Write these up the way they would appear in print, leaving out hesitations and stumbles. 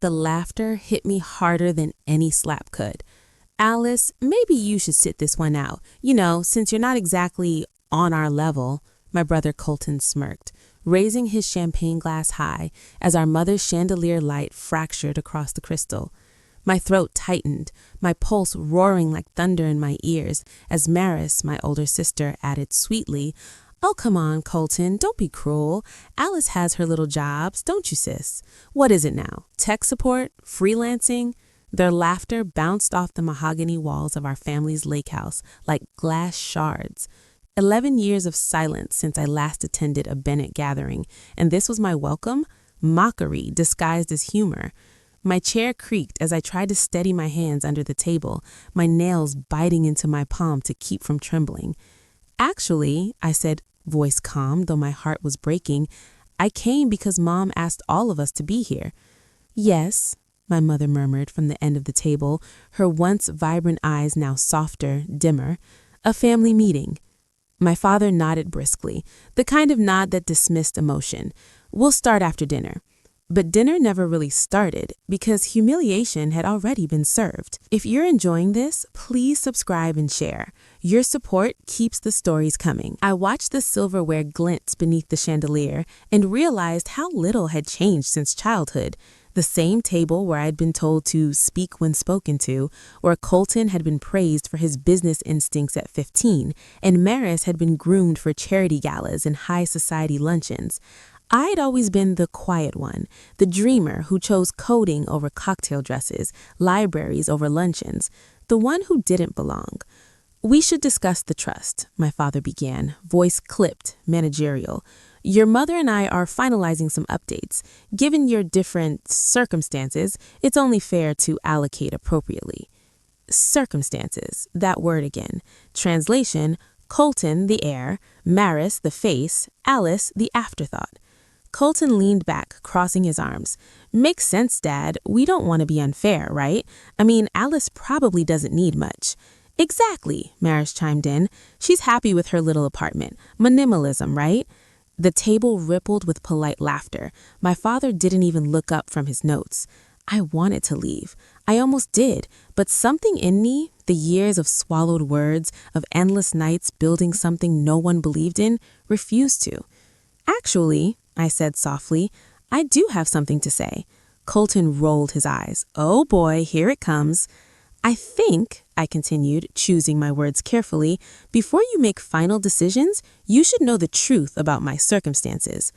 The laughter hit me harder than any slap could. Alice, maybe you should sit this one out. Since you're not exactly on our level, my brother Colton smirked, raising his champagne glass high as our mother's chandelier light fractured across the crystal. My throat tightened, my pulse roaring like thunder in my ears as Maris, my older sister, added sweetly, "Oh, come on, Colton, don't be cruel. Alice has her little jobs, don't you, sis? What is it now? Tech support? Freelancing?" Their laughter bounced off the mahogany walls of our family's lake house like glass shards. 11 years of silence since I last attended a Bennett gathering, and this was my welcome? Mockery disguised as humor. My chair creaked as I tried to steady my hands under the table, my nails biting into my palm to keep from trembling. "Actually," I said, voice calm, though my heart was breaking, "I came because Mom asked all of us to be here." "Yes," my mother murmured from the end of the table, her once vibrant eyes now softer, dimmer. "A family meeting." My father nodded briskly, the kind of nod that dismissed emotion. "We'll start after dinner." But dinner never really started because humiliation had already been served. If you're enjoying this, please subscribe and share. Your support keeps the stories coming. I watched the silverware glint beneath the chandelier and realized how little had changed since childhood. The same table where I'd been told to speak when spoken to, where Colton had been praised for his business instincts at 15, and Maris had been groomed for charity galas and high society luncheons. I'd always been the quiet one, the dreamer who chose coding over cocktail dresses, libraries over luncheons, the one who didn't belong. "We should discuss the trust," my father began, voice clipped, managerial. "Your mother and I are finalizing some updates. Given your different circumstances, it's only fair to allocate appropriately." Circumstances, that word again. Translation, Colton, the heir, Maris, the face, Alice, the afterthought. Colton leaned back, crossing his arms. "Makes sense, Dad. We don't want to be unfair, right? I mean, Alice probably doesn't need much." "Exactly," Maris chimed in. "She's happy with her little apartment. Minimalism, right?" The table rippled with polite laughter. My father didn't even look up from his notes. I wanted to leave. I almost did, but something in me, the years of swallowed words, of endless nights building something no one believed in, refused to. "Actually," I said softly, "I do have something to say." Colton rolled his eyes. "Oh boy, here it comes." "I think," I continued, choosing my words carefully, "before you make final decisions, you should know the truth about my circumstances."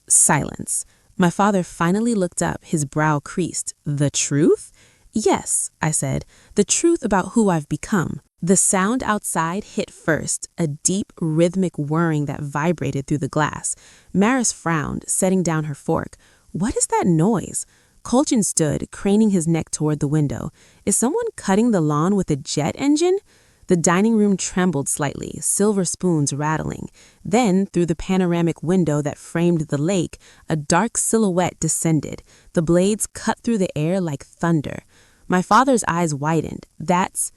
Silence. My father finally looked up, his brow creased. "The truth?" "Yes," I said, "the truth about who I've become." The sound outside hit first, a deep, rhythmic whirring that vibrated through the glass. Maris frowned, setting down her fork. "What is that noise?" Colton stood, craning his neck toward the window. "Is someone cutting the lawn with a jet engine?" The dining room trembled slightly, silver spoons rattling. Then, through the panoramic window that framed the lake, a dark silhouette descended. The blades cut through the air like thunder. My father's eyes widened. "That's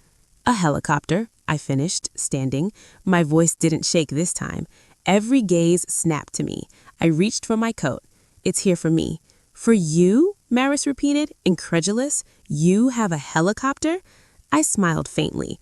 a helicopter," I finished, standing. My voice didn't shake this time. Every gaze snapped to me. I reached for my coat. "It's here for me." "For you?" Maris repeated, incredulous. "You have a helicopter?" I smiled faintly.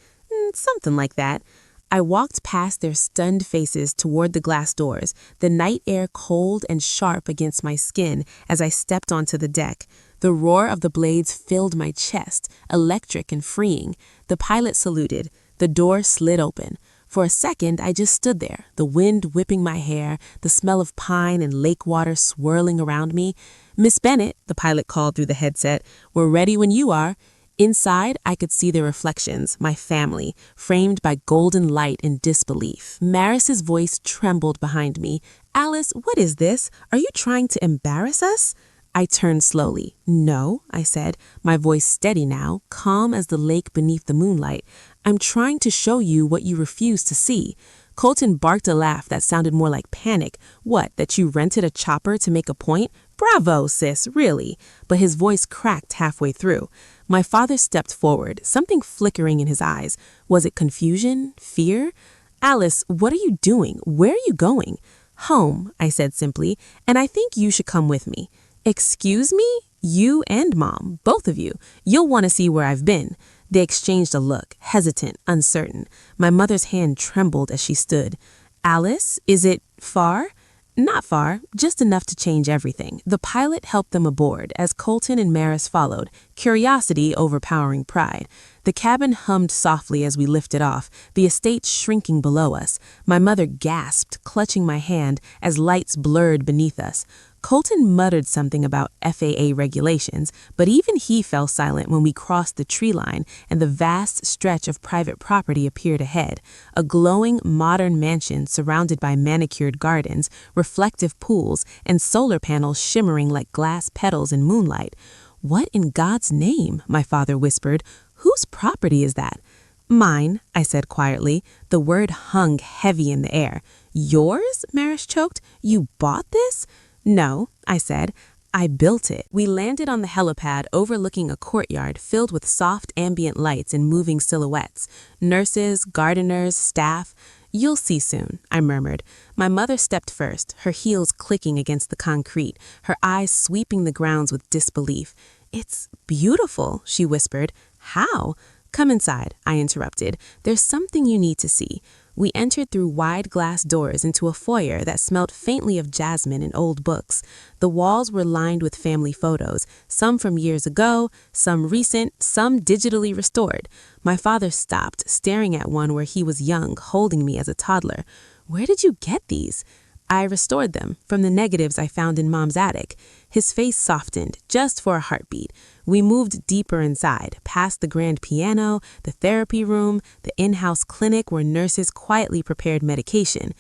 Something like that." I walked past their stunned faces toward the glass doors, the night air cold and sharp against my skin as I stepped onto the deck. The roar of the blades filled my chest, electric and freeing. The pilot saluted. The door slid open. For a second, I just stood there, the wind whipping my hair, the smell of pine and lake water swirling around me. "Miss Bennett," the pilot called through the headset, "we're ready when you are." Inside, I could see their reflections, my family, framed by golden light in disbelief. Maris's voice trembled behind me. "Alice, what is this? Are you trying to embarrass us?" I turned slowly. "No," I said, my voice steady now, calm as the lake beneath the moonlight. "I'm trying to show you what you refuse to see." Colton barked a laugh that sounded more like panic. "What, that you rented a chopper to make a point? Bravo, sis, really." But his voice cracked halfway through. My father stepped forward, something flickering in his eyes. Was it confusion? Fear? "Alice, what are you doing? Where are you going?" "Home," I said simply, "and I think you should come with me." "Excuse me?" You and Mom, both of you. You'll want to see where I've been." They exchanged a look, hesitant, uncertain. My mother's hand trembled as she stood. "Alice, is it far?" "Not far, just enough to change everything." The pilot helped them aboard as Colton and Maris followed, curiosity overpowering pride. The cabin hummed softly as we lifted off, the estate shrinking below us. My mother gasped, clutching my hand as lights blurred beneath us. Colton muttered something about FAA regulations, but even he fell silent when we crossed the tree line and the vast stretch of private property appeared ahead. A glowing, modern mansion surrounded by manicured gardens, reflective pools, and solar panels shimmering like glass petals in moonlight. "What in God's name?" my father whispered. "Whose property is that?" "Mine," I said quietly. The word hung heavy in the air. "Yours?" Maris choked. "You bought this?" "No," I said. "I built it." We landed on the helipad overlooking a courtyard filled with soft ambient lights and moving silhouettes. Nurses, gardeners, staff. "You'll see soon," I murmured. My mother stepped first, her heels clicking against the concrete, her eyes sweeping the grounds with disbelief. "It's beautiful," she whispered. "How?" "Come inside," I interrupted. "There's something you need to see." We entered through wide glass doors into a foyer that smelled faintly of jasmine and old books. The walls were lined with family photos, some from years ago, some recent, some digitally restored. My father stopped, staring at one where he was young, holding me as a toddler. "Where did you get these?" "I restored them from the negatives I found in Mom's attic." His face softened, just for a heartbeat. We moved deeper inside, past the grand piano, the therapy room, the in-house clinic where nurses quietly prepared medication.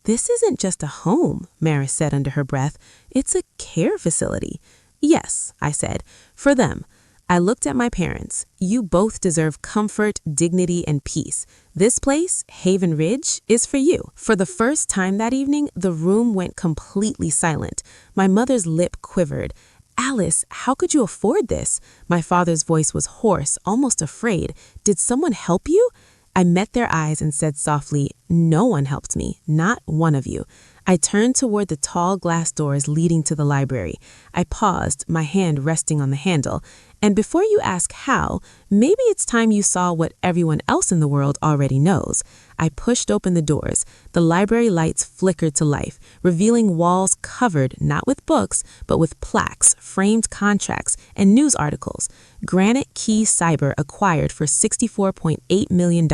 "This isn't just a home," Maris said under her breath. "It's a care facility." "Yes," I said, "for them." I looked at my parents. "You both deserve comfort, dignity, and peace. This place, Haven Ridge, is for you." For the first time that evening, the room went completely silent. My mother's lip quivered. "Alice, how could you afford this?" My father's voice was hoarse, almost afraid. "Did someone help you?" I met their eyes and said softly, "No one helped me, not one of you." I turned toward the tall glass doors leading to the library. I paused, my hand resting on the handle. "And before you ask how, maybe it's time you saw what everyone else in the world already knows." I pushed open the doors. The library lights flickered to life, revealing walls covered not with books, but with plaques, framed contracts, and news articles. Granite Key Cyber acquired for $64.8 million.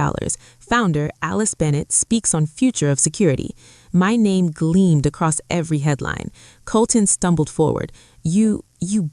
Founder Alice Bennett speaks on future of security. My name gleamed across every headline. Colton stumbled forward. You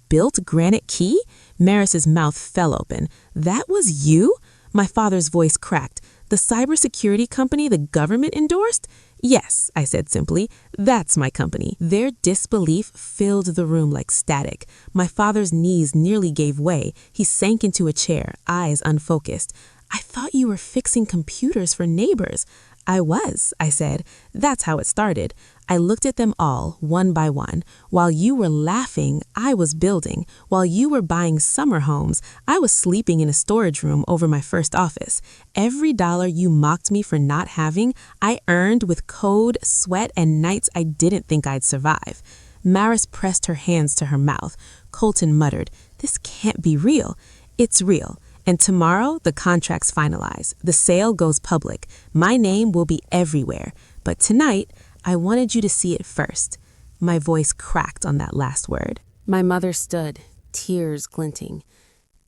built Granite Key?" Maris's mouth fell open. "That was you?" My father's voice cracked. "The cybersecurity company the government endorsed?" "Yes," I said simply. "That's my company." Their disbelief filled the room like static. My father's knees nearly gave way. He sank into a chair, eyes unfocused. "I thought you were fixing computers for neighbors." "I was," I said. "That's how it started." I looked at them all, one by one. While you were laughing, I was building. While you were buying summer homes, I was sleeping in a storage room over my first office. Every dollar you mocked me for not having, I earned with code, sweat, and nights I didn't think I'd survive. Maris pressed her hands to her mouth. Colton muttered, "This can't be real." "It's real. And tomorrow, the contract's finalized. The sale goes public. My name will be everywhere. But tonight, I wanted you to see it first." My voice cracked on that last word. My mother stood, tears glinting.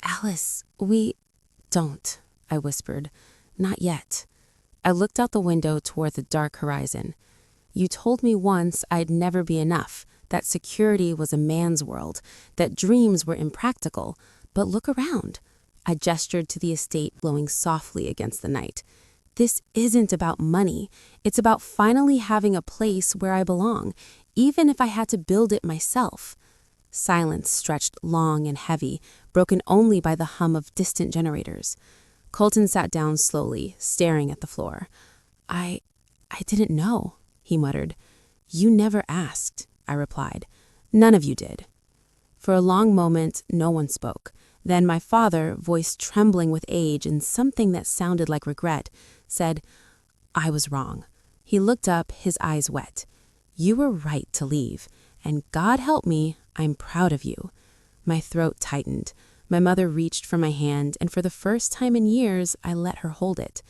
"Alice, Don't," I whispered. "Not yet." I looked out the window toward the dark horizon. "You told me once I'd never be enough, that security was a man's world, that dreams were impractical. But look around." I gestured to the estate blowing softly against the night. "This isn't about money. It's about finally having a place where I belong, even if I had to build it myself." Silence stretched long and heavy, broken only by the hum of distant generators. Colton sat down slowly, staring at the floor. I didn't know," he muttered. "You never asked," I replied. "None of you did." For a long moment, no one spoke. Then my father, voice trembling with age and something that sounded like regret, said, "I was wrong." He looked up, his eyes wet. "You were right to leave, and God help me, I'm proud of you." My throat tightened. My mother reached for my hand, and for the first time in years, I let her hold it.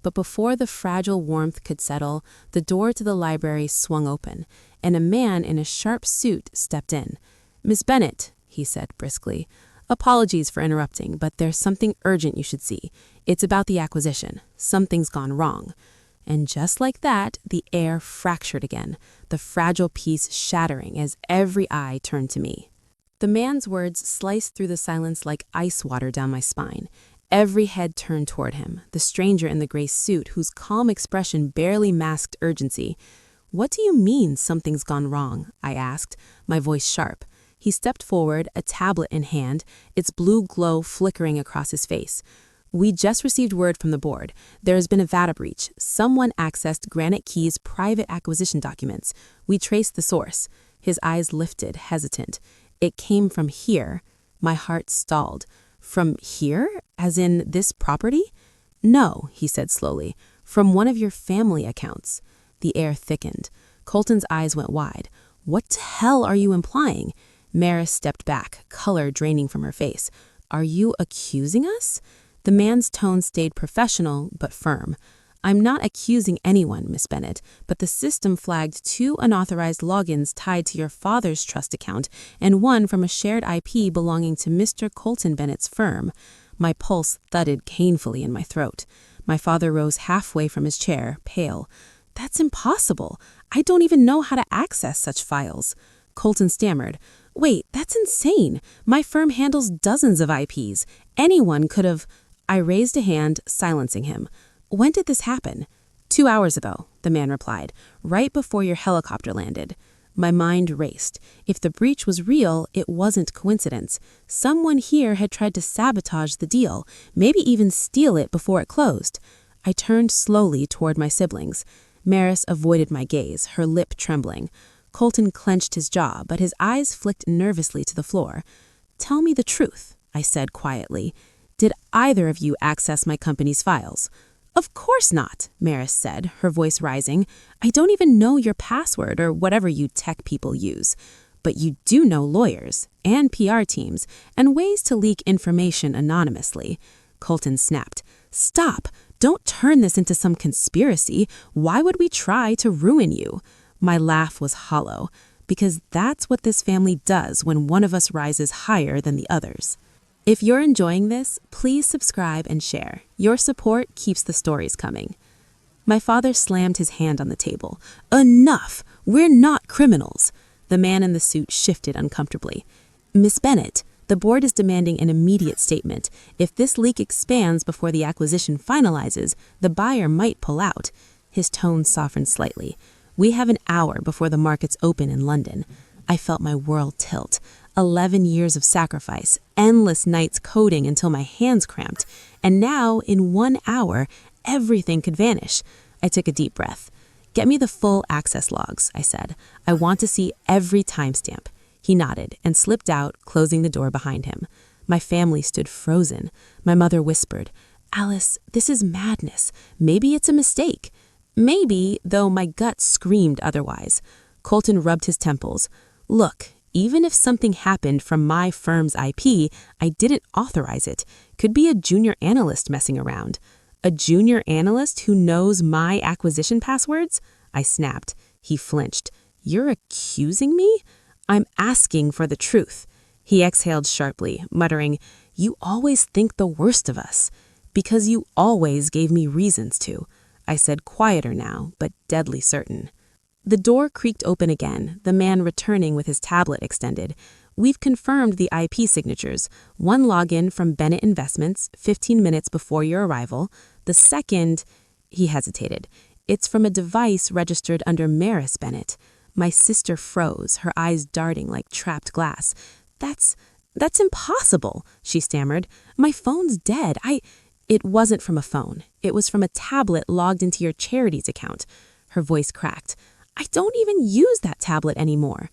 But before the fragile warmth could settle, the door to the library swung open, and a man in a sharp suit stepped in. "Miss Bennet," he said briskly, "apologies for interrupting, but there's something urgent you should see. It's about the acquisition. Something's gone wrong." And just like that, the air fractured again, the fragile piece shattering as every eye turned to me. The man's words sliced through the silence like ice water down my spine. Every head turned toward him, the stranger in the gray suit whose calm expression barely masked urgency. "What do you mean something's gone wrong?" I asked, my voice sharp. He stepped forward, a tablet in hand, its blue glow flickering across his face. "We just received word from the board. There has been a data breach. Someone accessed Granite Key's private acquisition documents. We traced the source." His eyes lifted, hesitant. "It came from here." My heart stalled. "From here? As in this property?" "No," he said slowly. "From one of your family accounts." The air thickened. Colton's eyes went wide. "What the hell are you implying?" Maris stepped back, color draining from her face. "Are you accusing us?" The man's tone stayed professional but firm. "I'm not accusing anyone, Miss Bennet, but the system flagged 2 unauthorized logins tied to your father's trust account and one from a shared IP belonging to Mr. Colton Bennet's firm." My pulse thudded painfully in my throat. My father rose halfway from his chair, pale. "That's impossible. I don't even know how to access such files." Colton stammered. "Wait, that's insane. My firm handles dozens of IPs. Anyone could have—" I raised a hand, silencing him. "When did this happen?" 2 hours ago, the man replied, "right before your helicopter landed." My mind raced. If the breach was real, it wasn't coincidence. Someone here had tried to sabotage the deal, maybe even steal it before it closed. I turned slowly toward my siblings. Maris avoided my gaze, her lip trembling. Colton clenched his jaw, but his eyes flicked nervously to the floor. "Tell me the truth," I said quietly. "Did either of you access my company's files?" "Of course not," Maris said, her voice rising. "I don't even know your password or whatever you tech people use. But you do know lawyers and PR teams and ways to leak information anonymously." Colton snapped. "Stop! Don't turn this into some conspiracy. Why would we try to ruin you?" My laugh was hollow, because that's what this family does when one of us rises higher than the others. If you're enjoying this, please subscribe and share. Your support keeps the stories coming. My father slammed his hand on the table. "Enough! We're not criminals." The man in the suit shifted uncomfortably. "Miss Bennet, the board is demanding an immediate statement. If this leak expands before the acquisition finalizes, the buyer might pull out." His tone softened slightly. "We have an hour before the markets open in London." I felt my world tilt. 11 years of sacrifice, endless nights coding until my hands cramped, and now, in 1 hour, everything could vanish. I took a deep breath. "Get me the full access logs," I said. "I want to see every timestamp." He nodded and slipped out, closing the door behind him. My family stood frozen. My mother whispered, "Alice, this is madness. Maybe it's a mistake." Maybe, though my gut screamed otherwise. Colton rubbed his temples. "Look, even if something happened from my firm's IP, I didn't authorize it. Could be a junior analyst messing around." "A junior analyst who knows my acquisition passwords?" I snapped. He flinched. "You're accusing me?" "I'm asking for the truth." He exhaled sharply, muttering, "You always think the worst of us." "Because you always gave me reasons to," I said, quieter now, but deadly certain. The door creaked open again, the man returning with his tablet extended. "We've confirmed the IP signatures. One login from Bennett Investments, 15 minutes before your arrival. The second—" he hesitated. "It's from a device registered under Maris Bennett." My sister froze, her eyes darting like trapped glass. That's impossible," she stammered. "My phone's dead. It wasn't from a phone. It was from a tablet logged into your charities account." Her voice cracked. "I don't even use that tablet anymore."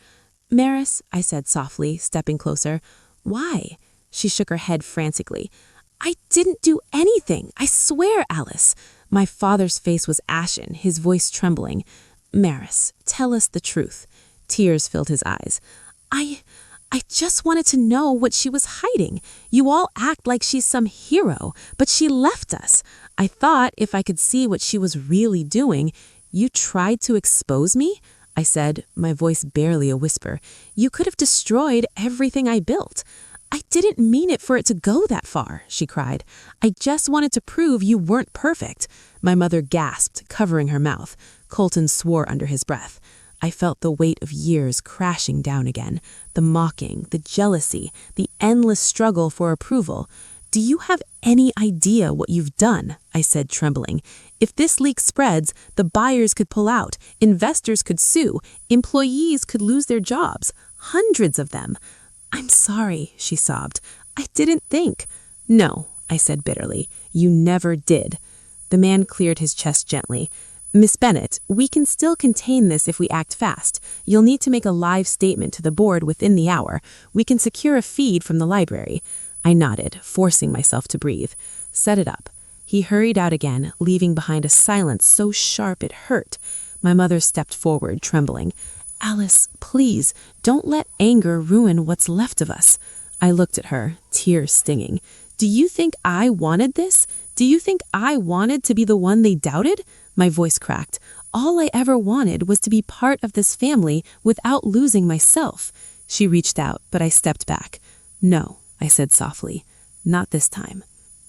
"Maris," I said softly, stepping closer. "Why?" She shook her head frantically. "I didn't do anything. I swear, Alice." My father's face was ashen, his voice trembling. "Maris, tell us the truth." Tears filled his eyes. I just wanted to know what she was hiding. You all act like she's some hero, but she left us. I thought if I could see what she was really doing. You tried to expose me? I said, my voice barely a whisper. You could have destroyed everything I built. I didn't mean it for it to go that far, she cried. I just wanted to prove you weren't perfect. My mother gasped, covering her mouth. Colton swore under his breath. I felt the weight of years crashing down again. The mocking, the jealousy, the endless struggle for approval. Do you have any idea what you've done? I said, trembling. If this leak spreads, the buyers could pull out, investors could sue, employees could lose their jobs, hundreds of them. I'm sorry, she sobbed. I didn't think. No, I said bitterly. You never did. The man cleared his chest gently. Miss Bennett, we can still contain this if we act fast. You'll need to make a live statement to the board within the hour. We can secure a feed from the library. I nodded, forcing myself to breathe. Set it up. He hurried out again, leaving behind a silence so sharp it hurt. My mother stepped forward, trembling. Alice, please, don't let anger ruin what's left of us. I looked at her, tears stinging. Do you think I wanted this? Do you think I wanted to be the one they doubted? My voice cracked. All I ever wanted was to be part of this family without losing myself. She reached out, but I stepped back. No, I said softly. Not this time.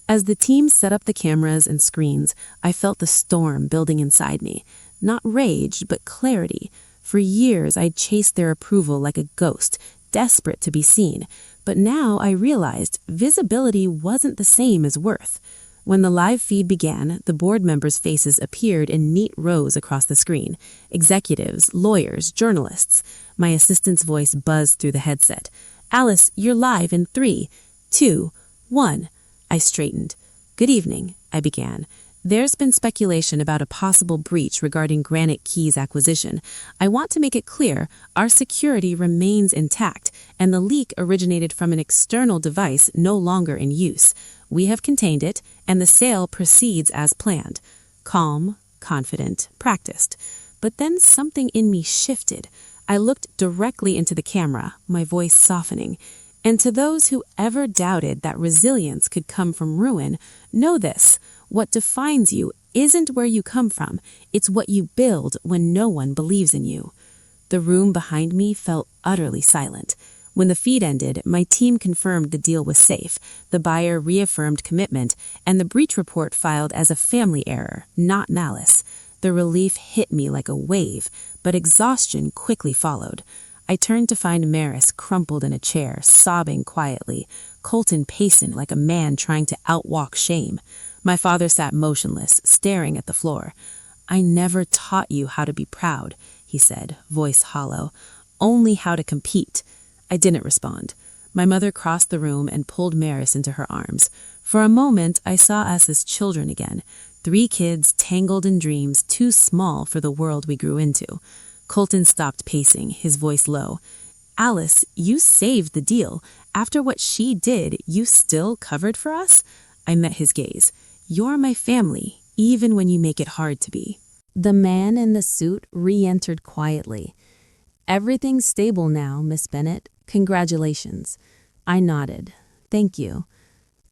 As the team set up the cameras and screens, I felt the storm building inside me. Not rage, but clarity. For years, I'd chased their approval like a ghost, desperate to be seen. But now I realized visibility wasn't the same as worth. When the live feed began, the board members' faces appeared in neat rows across the screen. Executives, lawyers, journalists. My assistant's voice buzzed through the headset. Alice, you're live in 3, 2, 1. I straightened. Good evening, I began. There's been speculation about a possible breach regarding Granite Key's acquisition. I want to make it clear our security remains intact, and the leak originated from an external device no longer in use. We have contained it, and the sale proceeds as planned. Calm, confident, practiced. But then something in me shifted. I looked directly into the camera, my voice softening. And to those who ever doubted that resilience could come from ruin, know this. What defines you isn't where you come from. It's what you build when no one believes in you. The room behind me felt utterly silent. When the feed ended, my team confirmed the deal was safe. The buyer reaffirmed commitment, and the breach report filed as a family error, not malice. The relief hit me like a wave, but exhaustion quickly followed. I turned to find Maris crumpled in a chair, sobbing quietly, Colton pacing like a man trying to outwalk shame. My father sat motionless, staring at the floor. I never taught you how to be proud, he said, voice hollow. Only how to compete. I didn't respond. My mother crossed the room and pulled Maris into her arms. For a moment, I saw us as children again. 3 kids tangled in dreams too small for the world we grew into. Colton stopped pacing, his voice low. Alice, you saved the deal. After what she did, you still covered for us? I met his gaze. You're my family, even when you make it hard to be. The man in the suit re-entered quietly. Everything's stable now, Miss Bennett. Congratulations. I nodded. Thank you.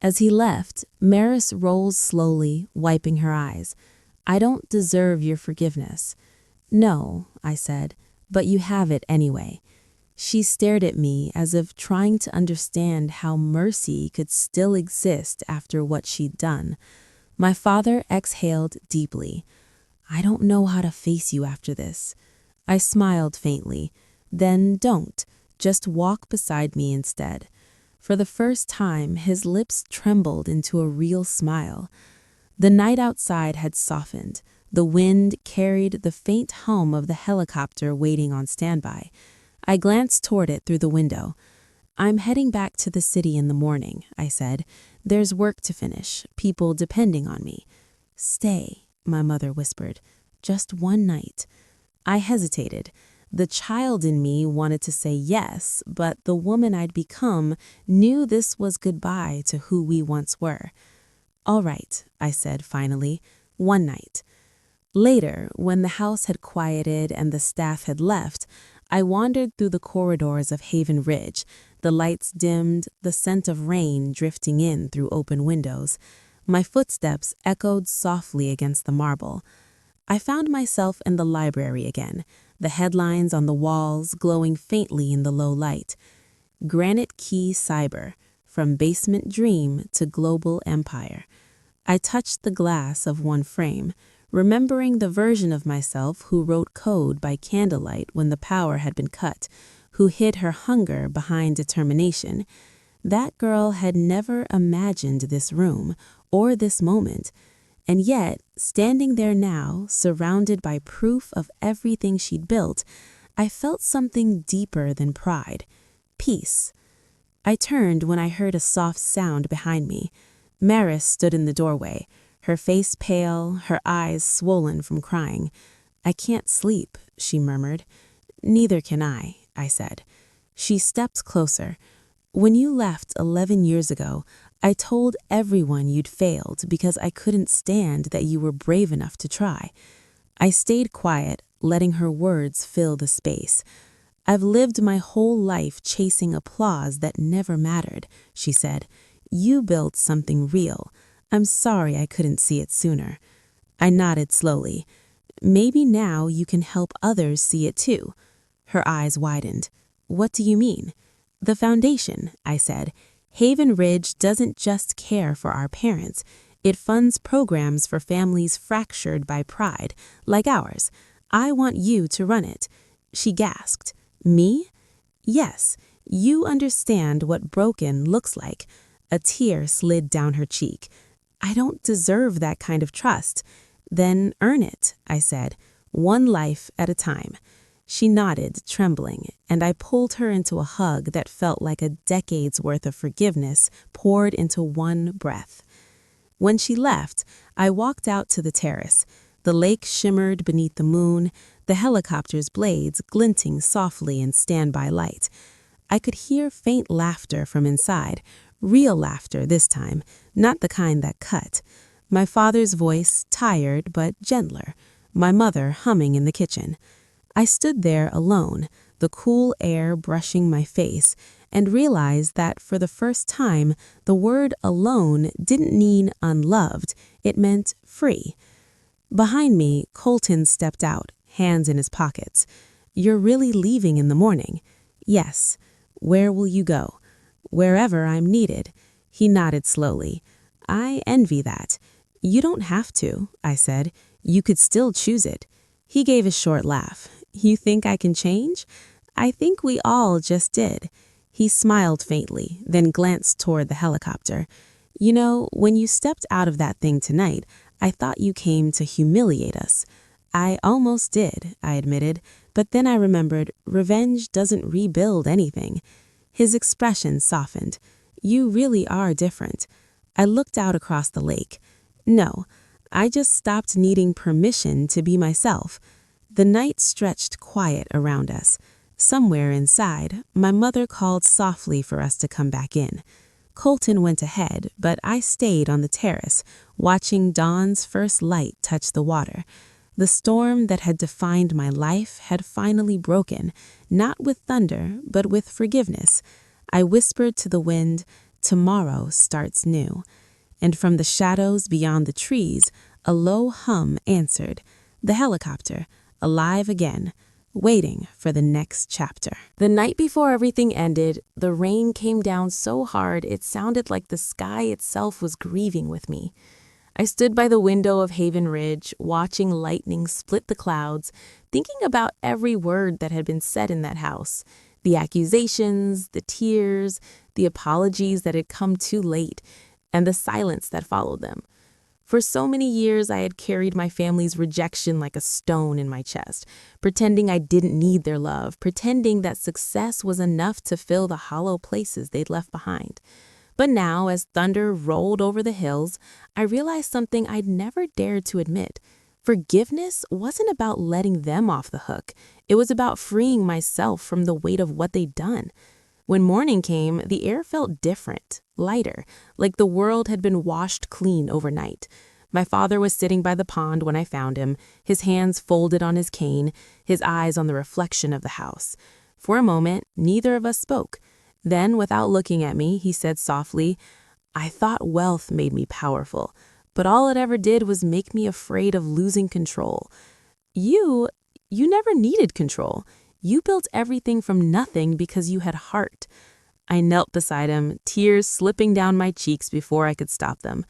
As he left, Maris rose slowly, wiping her eyes. I don't deserve your forgiveness. No, I said, but you have it anyway. She stared at me as if trying to understand how mercy could still exist after what she'd done. My father exhaled deeply. I don't know how to face you after this. I smiled faintly. Then don't. Just walk beside me instead. For the first time, his lips trembled into a real smile. The night outside had softened. The wind carried the faint hum of the helicopter waiting on standby. I glanced toward it through the window. I'm heading back to the city in the morning, I said. There's work to finish, people depending on me. Stay, my mother whispered. Just one night. I hesitated. The child in me wanted to say yes, but the woman I'd become knew this was goodbye to who we once were. All right, I said finally. One night. Later, when the house had quieted and the staff had left, I wandered through the corridors of Haven Ridge, the lights dimmed, the scent of rain drifting in through open windows. My footsteps echoed softly against the marble. I found myself in the library again, the headlines on the walls glowing faintly in the low light. Granite Key Cyber, from basement dream to global empire. I touched the glass of one frame, remembering the version of myself who wrote code by candlelight when the power had been cut, who hid her hunger behind determination. That girl had never imagined this room or this moment, and yet, standing there now, surrounded by proof of everything she'd built, I felt something deeper than pride. Peace. I turned when I heard a soft sound behind me. Maris stood in the doorway, her face pale, her eyes swollen from crying. "I can't sleep," she murmured. "Neither can I said. She stepped closer. "When you left 11 years ago, I told everyone you'd failed because I couldn't stand that you were brave enough to try." I stayed quiet, letting her words fill the space. "I've lived my whole life chasing applause that never mattered," she said. "You built something real. I'm sorry I couldn't see it sooner." I nodded slowly. "Maybe now you can help others see it too." Her eyes widened. "What do you mean?" "The foundation," I said. "Haven Ridge doesn't just care for our parents. It funds programs for families fractured by pride, like ours. I want you to run it." She gasped. "Me?" "Yes. You understand what broken looks like." A tear slid down her cheek. "I don't deserve that kind of trust." "Then earn it," I said, "one life at a time." She nodded, trembling, and I pulled her into a hug that felt like a decade's worth of forgiveness poured into one breath. When she left, I walked out to the terrace. The lake shimmered beneath the moon, the helicopter's blades glinting softly in standby light. I could hear faint laughter from inside, real laughter this time, not the kind that cut. My father's voice, tired but gentler, my mother humming in the kitchen. I stood there alone, the cool air brushing my face, and realized that for the first time, the word alone didn't mean unloved, it meant free. Behind me, Colton stepped out, hands in his pockets. "You're really leaving in the morning?" "Yes." "Where will you go?" "Wherever I'm needed." He nodded slowly. "I envy that." "You don't have to," I said. "You could still choose it." He gave a short laugh. "You think I can change?" "I think we all just did." He smiled faintly, then glanced toward the helicopter. "You know, when you stepped out of that thing tonight, I thought you came to humiliate us." "I almost did," I admitted, but then I remembered revenge doesn't rebuild anything. His expression softened. "You really are different." I looked out across the lake. "No, I just stopped needing permission to be myself." The night stretched quiet around us. Somewhere inside, my mother called softly for us to come back in. Colton went ahead, but I stayed on the terrace, watching dawn's first light touch the water. The storm that had defined my life had finally broken, not with thunder, but with forgiveness. I whispered to the wind, "Tomorrow starts new." And from the shadows beyond the trees, a low hum answered. The helicopter, alive again, waiting for the next chapter. The night before everything ended, the rain came down so hard it sounded like the sky itself was grieving with me. I stood by the window of Haven Ridge, watching lightning split the clouds, thinking about every word that had been said in that house. The accusations, the tears, the apologies that had come too late, and the silence that followed them. For so many years, I had carried my family's rejection like a stone in my chest, pretending I didn't need their love, pretending that success was enough to fill the hollow places they'd left behind. But now, as thunder rolled over the hills, I realized something I'd never dared to admit. Forgiveness wasn't about letting them off the hook. It was about freeing myself from the weight of what they'd done. When morning came, the air felt different, lighter, like the world had been washed clean overnight. My father was sitting by the pond when I found him, his hands folded on his cane, his eyes on the reflection of the house. For a moment, neither of us spoke. Then, without looking at me, he said softly, "I thought wealth made me powerful, but all it ever did was make me afraid of losing control. You never needed control. You built everything from nothing because you had heart." I knelt beside him, tears slipping down my cheeks before I could stop them.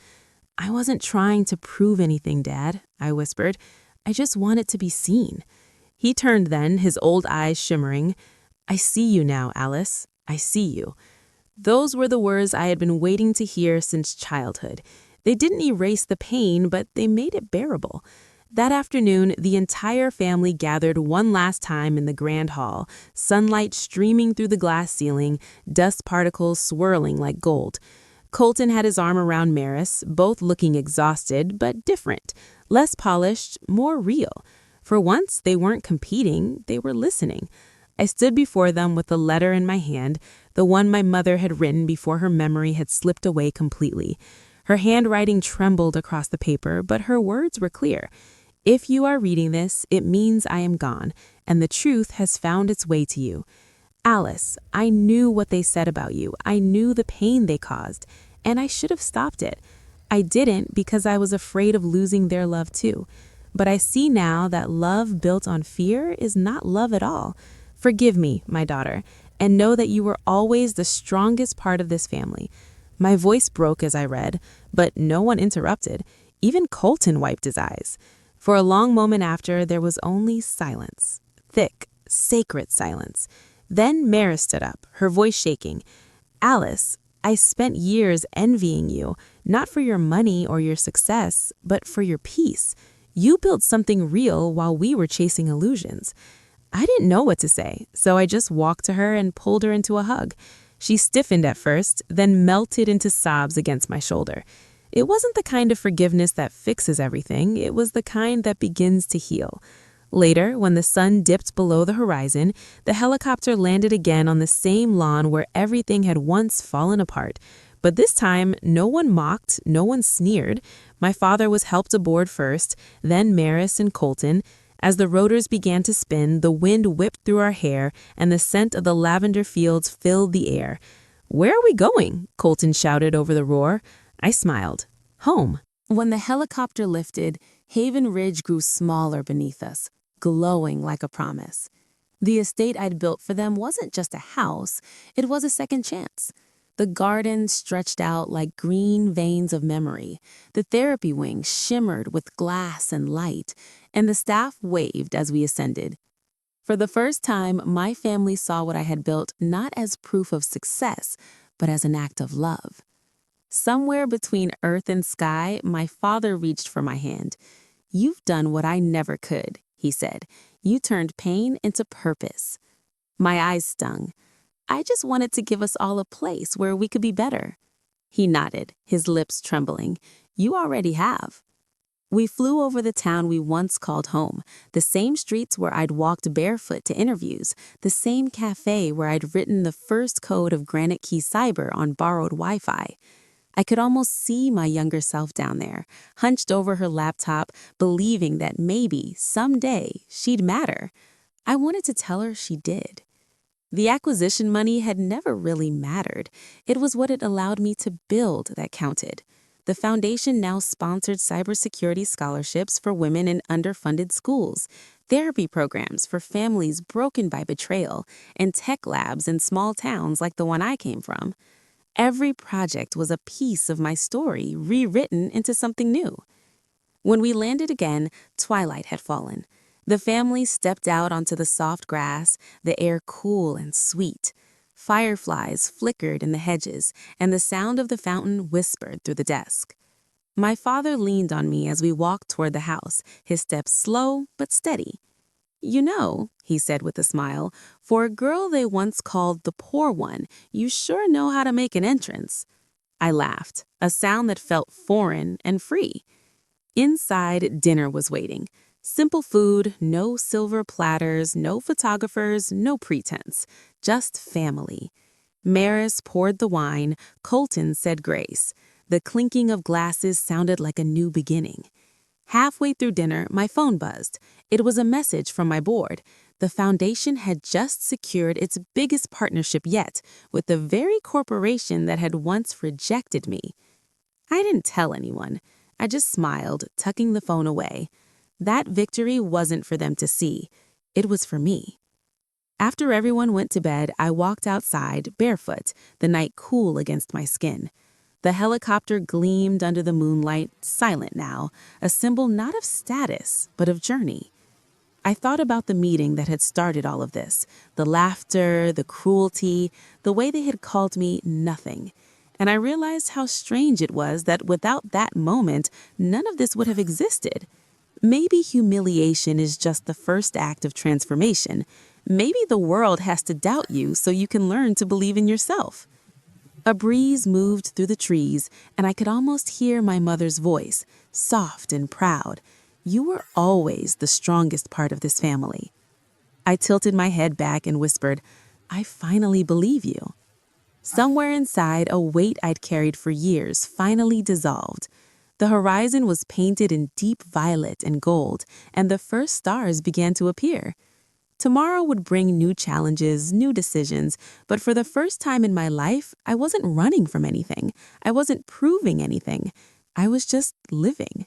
"I wasn't trying to prove anything, Dad," I whispered. "I just wanted to be seen." He turned then, his old eyes shimmering. "I see you now, Alice. I see you." Those were the words I had been waiting to hear since childhood. They didn't erase the pain, but they made it bearable. That afternoon, the entire family gathered one last time in the grand hall, sunlight streaming through the glass ceiling, dust particles swirling like gold. Colton had his arm around Maris, both looking exhausted, but different, less polished, more real. For once, they weren't competing, they were listening. I stood before them with the letter in my hand, the one my mother had written before her memory had slipped away completely. Her handwriting trembled across the paper, but her words were clear. "If you are reading this, it means I am gone, and the truth has found its way to you. Alice, I knew what they said about you. I knew the pain they caused, and I should have stopped it. I didn't because I was afraid of losing their love too. But I see now that love built on fear is not love at all. Forgive me, my daughter, and know that you were always the strongest part of this family." My voice broke as I read, but no one interrupted. Even Colton wiped his eyes. For a long moment after, there was only silence. Thick, sacred silence. Then Maris stood up, her voice shaking. "Alice, I spent years envying you, not for your money or your success, but for your peace. You built something real while we were chasing illusions." I didn't know what to say, so I just walked to her and pulled her into a hug. She stiffened at first, then melted into sobs against my shoulder. It wasn't the kind of forgiveness that fixes everything, it was the kind that begins to heal. Later, when the sun dipped below the horizon, the helicopter landed again on the same lawn where everything had once fallen apart. But this time, no one mocked, no one sneered. My father was helped aboard first, then Maris and Colton. As the rotors began to spin, the wind whipped through our hair, and the scent of the lavender fields filled the air. "Where are we going?" Colton shouted over the roar. I smiled. "Home." When the helicopter lifted, Haven Ridge grew smaller beneath us, glowing like a promise. The estate I'd built for them wasn't just a house, it was a second chance. The garden stretched out like green veins of memory. The therapy wing shimmered with glass and light, and the staff waved as we ascended. For the first time, my family saw what I had built not as proof of success, but as an act of love. Somewhere between earth and sky, my father reached for my hand. "You've done what I never could," he said. "You turned pain into purpose." My eyes stung. "I just wanted to give us all a place where we could be better." He nodded, his lips trembling. "You already have." We flew over the town we once called home, the same streets where I'd walked barefoot to interviews, the same cafe where I'd written the first code of Granite Key Cyber on borrowed Wi-Fi. I could almost see my younger self down there, hunched over her laptop, believing that maybe, someday, she'd matter. I wanted to tell her she did. The acquisition money had never really mattered. It was what it allowed me to build that counted. The foundation now sponsored cybersecurity scholarships for women in underfunded schools, therapy programs for families broken by betrayal, and tech labs in small towns like the one I came from. Every project was a piece of my story rewritten into something new. When we landed again, twilight had fallen. The family stepped out onto the soft grass, the air cool and sweet. Fireflies flickered in the hedges, and the sound of the fountain whispered through the desk. My father leaned on me as we walked toward the house, his steps slow but steady. "You know," he said with a smile, "for a girl they once called the poor one, you sure know how to make an entrance." I laughed, a sound that felt foreign and free. Inside, dinner was waiting. Simple food, no silver platters, no photographers, no pretense, just family. Maris poured the wine, Colton said grace. The clinking of glasses sounded like a new beginning. Halfway through dinner, my phone buzzed. It was a message from my board. The foundation had just secured its biggest partnership yet with the very corporation that had once rejected me. I didn't tell anyone. I just smiled, tucking the phone away. That victory wasn't for them to see. It was for me. After everyone went to bed, I walked outside, barefoot, the night cool against my skin. The helicopter gleamed under the moonlight, silent now, a symbol not of status, but of journey. I thought about the meeting that had started all of this, the laughter, the cruelty, the way they had called me nothing. And I realized how strange it was that without that moment, none of this would have existed. Maybe humiliation is just the first act of transformation. Maybe the world has to doubt you so you can learn to believe in yourself. A breeze moved through the trees, and I could almost hear my mother's voice, soft and proud. You were always the strongest part of this family. I tilted my head back and whispered, I finally believe you. Somewhere inside, a weight I'd carried for years finally dissolved. The horizon was painted in deep violet and gold, and the first stars began to appear. Tomorrow would bring new challenges, new decisions, but for the first time in my life, I wasn't running from anything. I wasn't proving anything. I was just living.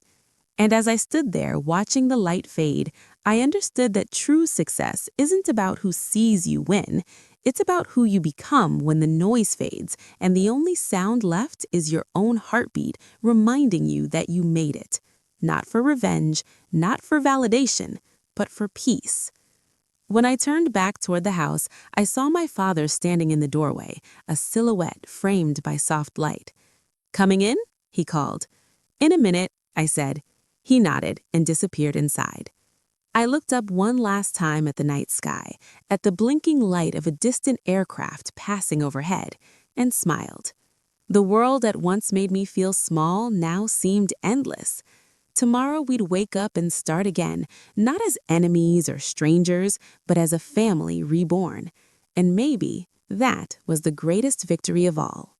And as I stood there watching the light fade, I understood that true success isn't about who sees you win. It's about who you become when the noise fades, and the only sound left is your own heartbeat reminding you that you made it. Not for revenge, not for validation, but for peace. When I turned back toward the house, I saw my father standing in the doorway, a silhouette framed by soft light. Coming in? He called. In a minute, I said. He nodded and disappeared inside. I looked up one last time at the night sky, at the blinking light of a distant aircraft passing overhead, and smiled. The world that once made me feel small now seemed endless. Tomorrow we'd wake up and start again, not as enemies or strangers, but as a family reborn. And maybe that was the greatest victory of all.